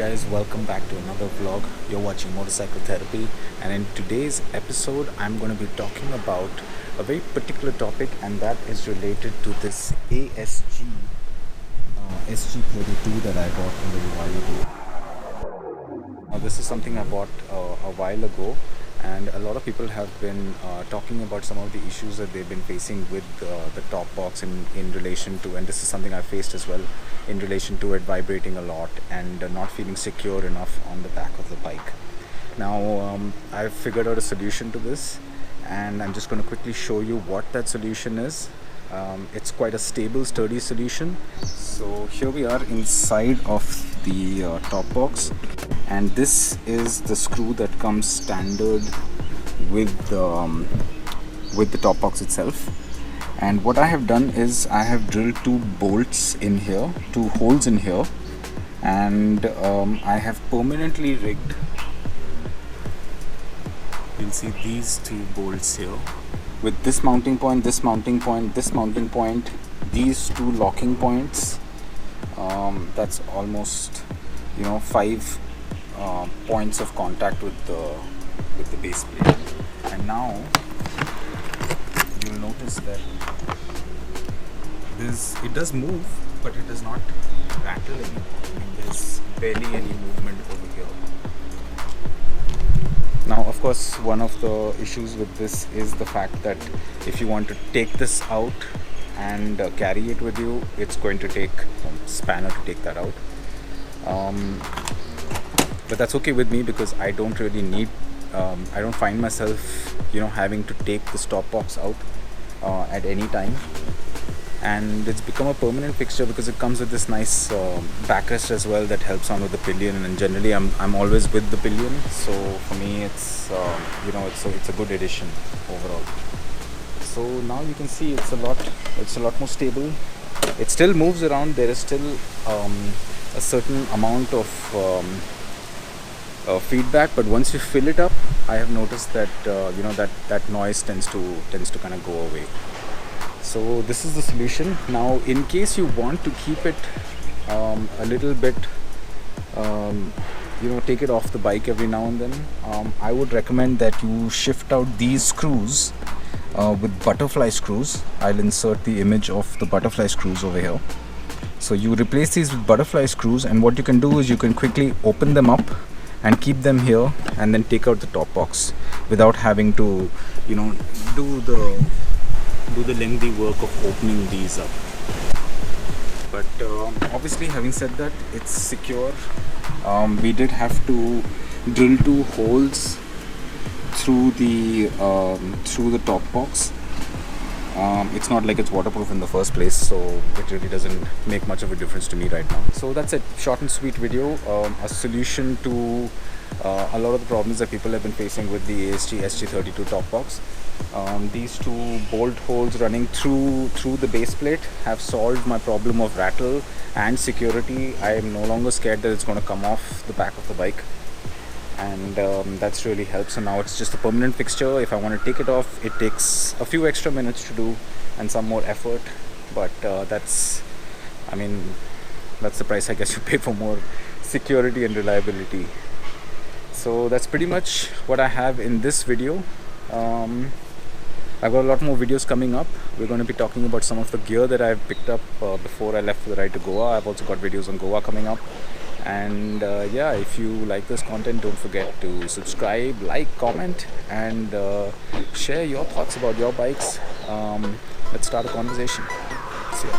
guys, welcome back to another vlog. You're watching Motorcycle Therapy, and in today's episode I'm going to be talking about a very particular topic, and that is related to this ASG SG32 that I bought a little while ago. This is something I bought a while ago, and a lot of people have been talking about some of the issues that they've been facing with the top box in relation to, and this is something I faced as well, in relation to it vibrating a lot and not feeling secure enough on the back of the bike. Now I've figured out a solution to this, and I'm just going to quickly show you what that solution is. It's quite a stable, sturdy solution. So here we are inside of the top box, and this is the screw that comes standard with the top box itself. And what I have done is I have drilled two bolts in here, two holes in here, and I have permanently rigged, you'll see these two bolts here with this mounting point, this mounting point, this mounting point, these two locking points. That's almost 5 points of contact with the base plate. And now you'll notice that it does move, but it does not rattle any. I mean, there's barely any movement over here. Now, of course, one of the issues with this is the fact that if you want to take this out and carry it with you, it's going to take a spanner to take that out. But that's okay with me, because I don't really need, I don't find myself, having to take the stop box out at any time. And it's become a permanent fixture because it comes with this nice backrest as well that helps on with the pillion, and generally I'm always with the pillion, so for me it's it's a good addition overall. So now you can see it's a lot more stable. It still moves around. There is still a certain amount of feedback, but once you fill it up, I have noticed that that noise tends to kind of go away. So this is the solution. Now, in case you want to keep it a little bit, take it off the bike every now and then, I would recommend that you shift out these screws with butterfly screws. I'll insert the image of the butterfly screws over here. So you replace these with butterfly screws, and what you can do is you can quickly open them up and keep them here, and then take out the top box without having to do the lengthy work of opening these up. But obviously, having said that, it's secure. We did have to drill two holes through the top box. It's not like it's waterproof in the first place, so it really doesn't make much of a difference to me right now. So that's it, short and sweet video, a solution to a lot of the problems that people have been facing with the ASG SG32 top box. These two bolt holes running through the base plate have solved my problem of rattle and security. I am no longer scared that it's going to come off the back of the bike, and that's really helped. So now it's just a permanent fixture. If I want to take it off, it takes a few extra minutes to do and some more effort, but that's the price I guess you pay for more security and reliability. So that's pretty much what I have in this video. I've got a lot more videos coming up. We're going to be talking about some of the gear that I've picked up before I left for the ride to Goa. I've also got videos on Goa coming up. And if you like this content, don't forget to subscribe, like, comment, and share your thoughts about your bikes. Let's start a conversation. See ya.